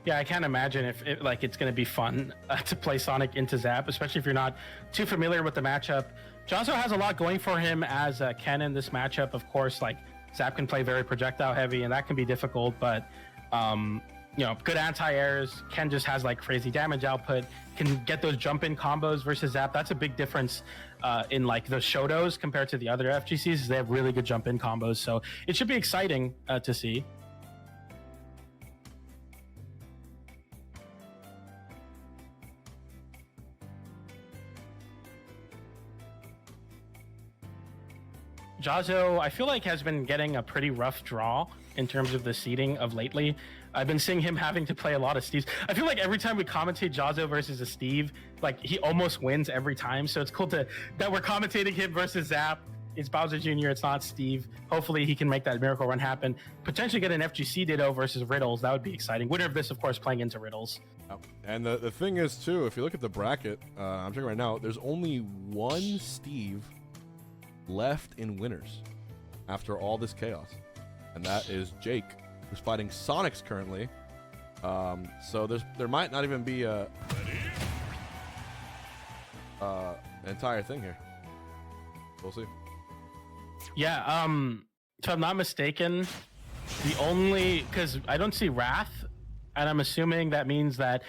Yeah, I can't imagine if it's going to be fun to play Sonic into Zap, especially if you're not too familiar with the matchup. Jahzz0 has a lot going for him as Ken in this matchup. Of course, like Zap can play very projectile heavy, and that can be difficult. But you know, good anti-airs. Ken just has like crazy damage output. Can get those jump-in combos versus Zap. That's a big difference in like the Shotos compared to the other FGCs. They have really good jump-in combos, so it should be exciting to see. Jahzz0, I feel like, has been getting a pretty rough draw in terms of the seeding of lately. I've been seeing him having to play a lot of Steves. I feel like every time we commentate Jahzz0 versus a Steve, like he almost wins every time. So it's cool that we're commentating him versus Zap. It's Bowser Jr., it's not Steve. Hopefully he can make that miracle run happen. Potentially get an FGC Ditto versus Riddles. That would be exciting. Winner of this, of course, playing into Riddles. And the thing is, too, if you look at the bracket, I'm checking right now, there's only one Steve left in winners after all this chaos, and that is Jake, who's fighting Sonics currently. So there might not even be a entire thing here. We'll see. Yeah, so I'm not mistaken, the only, because I don't see Wrath, and I'm assuming that means that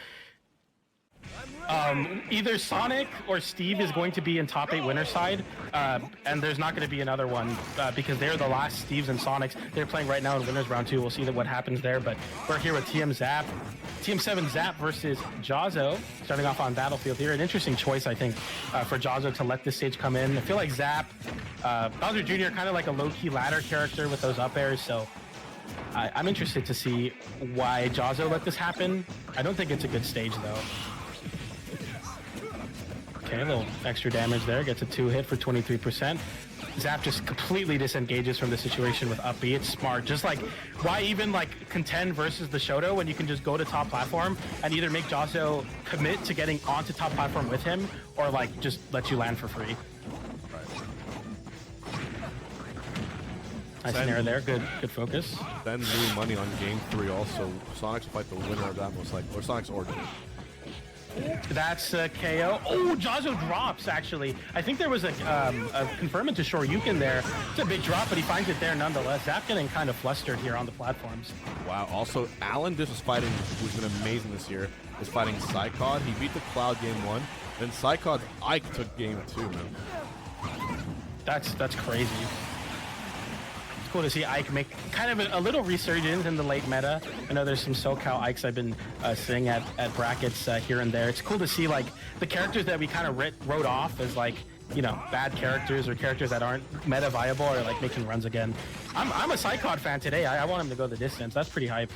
either Sonic or Steve is going to be in top 8 winner side, and there's not going to be another one because they're the last Steves and Sonics. They're playing right now in winners round 2. We'll see what happens there, but we're here with Team 7 Zap versus Jahzz0, starting off on Battlefield here. An interesting choice, I think, for Jahzz0 to let this stage come in. I feel like Zap, Bowser Jr., kind of like a low-key ladder character with those up airs, so I'm interested to see why Jahzz0 let this happen. I don't think it's a good stage, though. Okay, a little extra damage there. Gets a 2-hit for 23%. Zap just completely disengages from the situation with up B. It's smart. Just like, why even like contend versus the Shoto when you can just go to top platform and either make Jahzz0 commit to getting onto top platform with him, or like just let you land for free. Nice snare there. Good focus. Then new money on game 3 also. Sonics will fight the winner of that most likely, or Sonics or Jake. That's a KO. Oh, Jahzz0 drops, actually. I think there was a confirmment to Shoryuken there. It's a big drop, but he finds it there nonetheless. Zap getting kind of flustered here on the platforms. Wow. Also, Alan just was fighting, who's been amazing this year, is fighting Psychod. He beat the Cloud game 1. Then Psychod's Ike took game 2, man. That's crazy. It's cool to see Ike make kind of a little resurgence in the late meta. I know there's some SoCal Ikes I've been seeing at brackets here and there. It's cool to see like the characters that we kind of wrote off as like, you know, bad characters or characters that aren't meta viable or like making runs again. I'm a Psychod fan today. I want him to go the distance. That's pretty hype.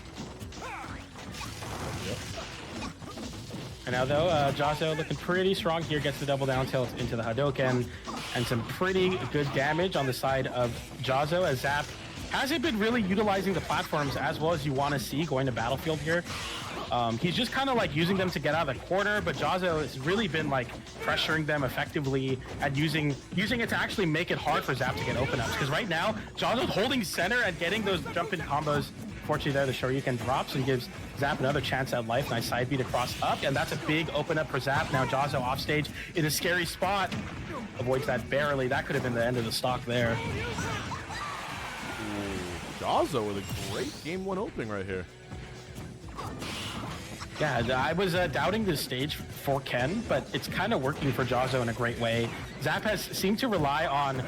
And now though, Jahzz0 looking pretty strong here, gets the double down tilt into the Hadouken, and some pretty good damage on the side of Jahzz0 as Zap hasn't been really utilizing the platforms as well as you want to see going to Battlefield here. He's just kind of like using them to get out of the corner, but Jahzz0 has really been like pressuring them effectively and using it to actually make it hard for Zap to get open ups. Because right now, Jahzz0's holding center and getting those jump-in combos. Fortunately there, the Shoryuken drops and gives Zap another chance at life. Nice side beat across up, and that's a big open up for Zap. Now Jahzz0 off stage in a scary spot. Avoids that barely. That could have been the end of the stock there. Ooh, Jahzz0 with a great game 1 opening right here. Yeah, I was doubting this stage for Ken, but it's kind of working for Jahzz0 in a great way. Zap has seemed to rely on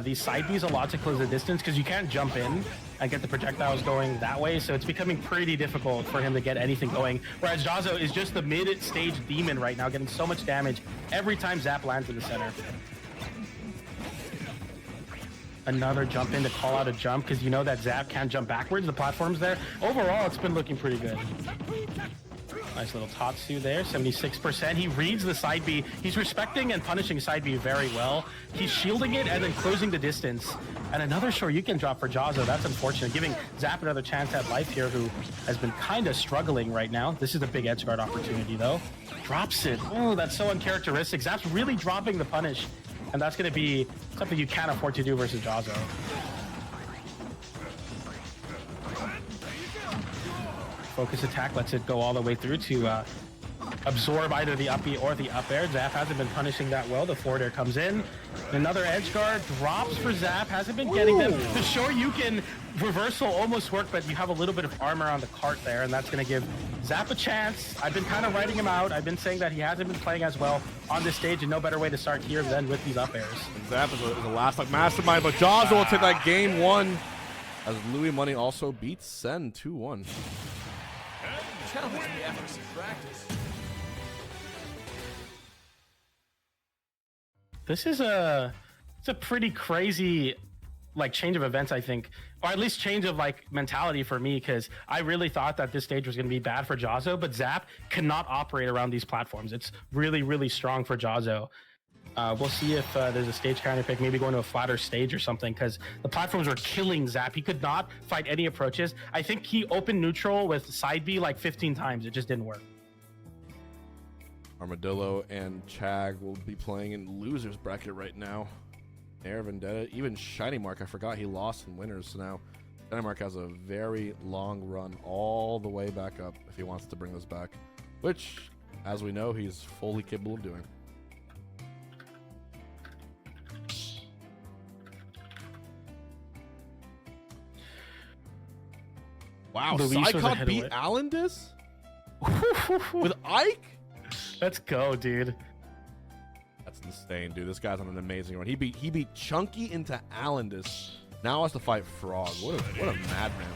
these side Bs a lot to close the distance because you can't jump in and get the projectiles going that way, so it's becoming pretty difficult for him to get anything going. Whereas Jahzz0 is just the mid-stage demon right now, getting so much damage every time Zap lands in the center. Another jump in to call out a jump because you know that Zap can't jump backwards. The platform's there. Overall, it's been looking pretty good. Nice little Tatsu there, 76%. He reads the side B. He's respecting and punishing side B very well. He's shielding it and then closing the distance. And another Shoryuken drop for Jahzz0. That's unfortunate, giving Zap another chance at life here, who has been kind of struggling right now. This is a big edge guard opportunity, though. Drops it. Oh, that's so uncharacteristic. Zap's really dropping the punish, and that's going to be something you can't afford to do versus Jahzz0. focus attack lets it go all the way through to absorb either the up B or the up air. Zap hasn't been punishing that well. The forward air comes in. Another edge guard drops for Zap. Hasn't been getting them. The Shoryuken reversal almost worked, but you have a little bit of armor on the cart there, and that's going to give Zap a chance. I've been kind of writing him out. I've been saying that he hasn't been playing as well on this stage, and no better way to start here than with these up airs. And Zap is a last like mastermind, but Jahzz0 will take that game 1 as Louis Money also beats Sen 2-1. Challenge the efforts of practice. This is it's a pretty crazy like change of events, I think, or at least change of like mentality for me, because I really thought that this stage was going to be bad for Jahzz0, but Zap cannot operate around these platforms. It's really, really strong for Jahzz0. We'll see if there's a stage counter pick, maybe going to a flatter stage or something, because the platforms were killing Zap. He could not fight any approaches. I think he opened neutral with side B like 15 times. It just didn't work. Armadillo and Chag will be playing in losers bracket right now. Air Vendetta, even Shiny Mark, I forgot he lost in winners, so now Shiny Mark has a very long run all the way back up if he wants to bring this back, which, as we know, he's fully capable of doing. Wow, Psychot beat Alendis? With Ike? Let's go, dude. That's insane, dude. This guy's on an amazing run. He beat Chunky into Alendis. Now has to fight Frog. What a madman.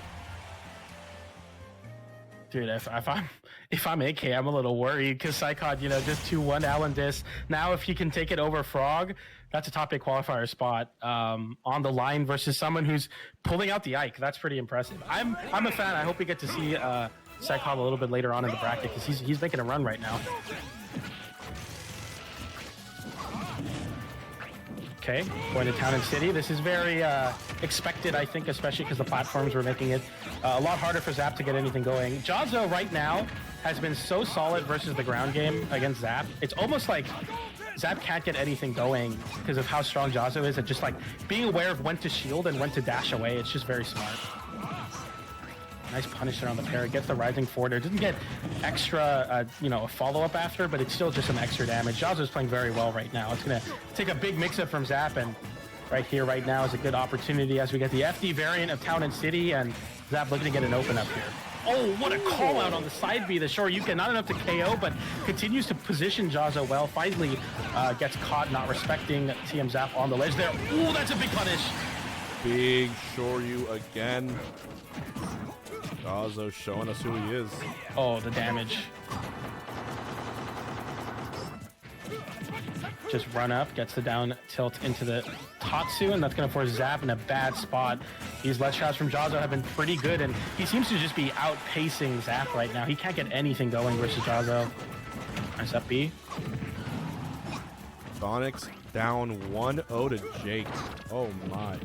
Dude, if I'm AK, I'm a little worried because Psychot, you know, just 2-1 Alendis. Now if he can take it over Frog, that's a top 8 qualifier spot on the line versus someone who's pulling out the Ike. That's pretty impressive. I'm a fan. I hope we get to see Psychot a little bit later on in the bracket because he's making a run right now. Okay, going to Town and City. This is very expected, I think, especially because the platforms were making it a lot harder for Zap to get anything going. Jahzz0 right now has been so solid versus the ground game against Zap. It's almost like Zap can't get anything going because of how strong Jahzz0 is, and just like being aware of when to shield and when to dash away. It's just very smart. Nice punish there on the pair. Gets the rising forward. It doesn't get extra, you know, a follow-up after, but it's still just some extra damage. Jahzz0 is playing very well right now. It's going to take a big mix-up from Zap, and right here, right now, is a good opportunity as we get the FD variant of Town and City, and Zap looking to get an open up here. Oh, what a call out on the side B. The Shoryuken, not enough to KO, but continues to position Jahzz0 well. Finally gets caught not respecting TM Zap on the ledge there. Ooh, that's a big punish. Big Shoryu again. Jahzz0 showing us who he is. Oh, the damage. Just run up, gets the down tilt into the Tatsu, and that's going to force Zap in a bad spot. These ledge shots from Jahzz0 have been pretty good, and he seems to just be outpacing Zap right now. He can't get anything going versus Jahzz0. Nice up B. Sonic's down 1-0 to Jake. Oh my.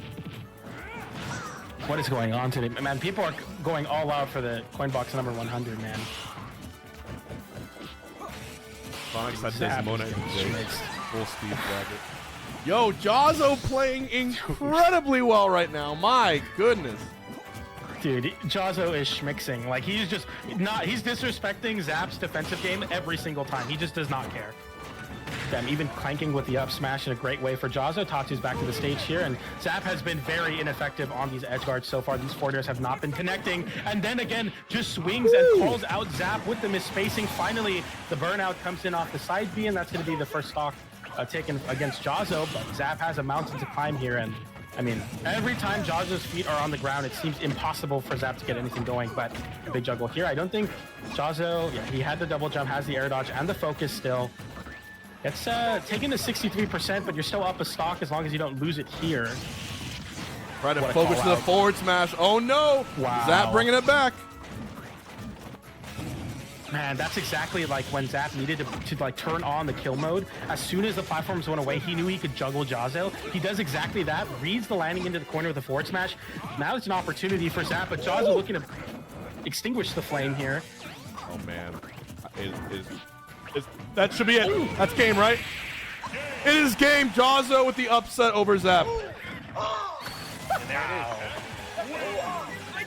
What is going on today? Man, people are going all out for the Coinbox number 100, man. Sonic's had Desmona and Jake. Full Steve bracket. Yo, Jahzz0 playing incredibly well right now. My goodness. Dude, Jahzz0 is schmixing. Like, he's just not, he's disrespecting Zap's defensive game every single time. He just does not care. Them even clanking with the up smash in a great way for Jahzz0. Tatsu's back to the stage here, and Zap has been very ineffective on these edge guards so far. These forwarders have not been connecting, and then again just swings and calls out Zap with the misspacing. Finally, the burnout comes in off the side B, and that's going to be the first stock taken against Jahzz0, but Zap has a mountain to climb here, and I mean, every time Jahzz0's feet are on the ground, it seems impossible for Zap to get anything going, but a big juggle here. I don't think Jahzz0, yeah, he had the double jump, has the air dodge, and the focus still. It's taking to 63%, but you're still up a stock as long as you don't lose it here. Try to focus to the forward smash. Oh no! Wow. Zap bringing it back. Man, that's exactly like when Zap needed to like turn on the kill mode. As soon as the platforms went away, he knew he could juggle Jahzz0. He does exactly that, reads the landing into the corner with a forward smash. Now it's an opportunity for Zap, but Jahzz0 looking to extinguish the flame here. Oh man. That should be it. Ooh. That's game, right? It is game. Jahzz0 with the upset over Zap. Wow.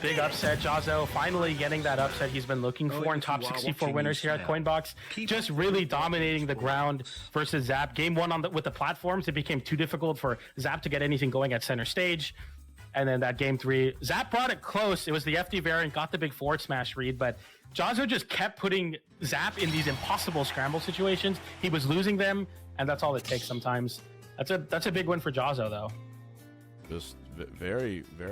big upset. Jahzz0 finally getting that upset he's been looking for in top 64 winners here at Coinbox. Just really dominating the ground versus Zap. Game 1 with the platforms, it became too difficult for Zap to get anything going at center stage. And then that game 3, Zap brought it close. It was the FD variant, got the big forward smash read, but Jahzz0 just kept putting Zap in these impossible scramble situations. He was losing them, and that's all it takes sometimes. That's a big win for Jahzz0 though. Just very, very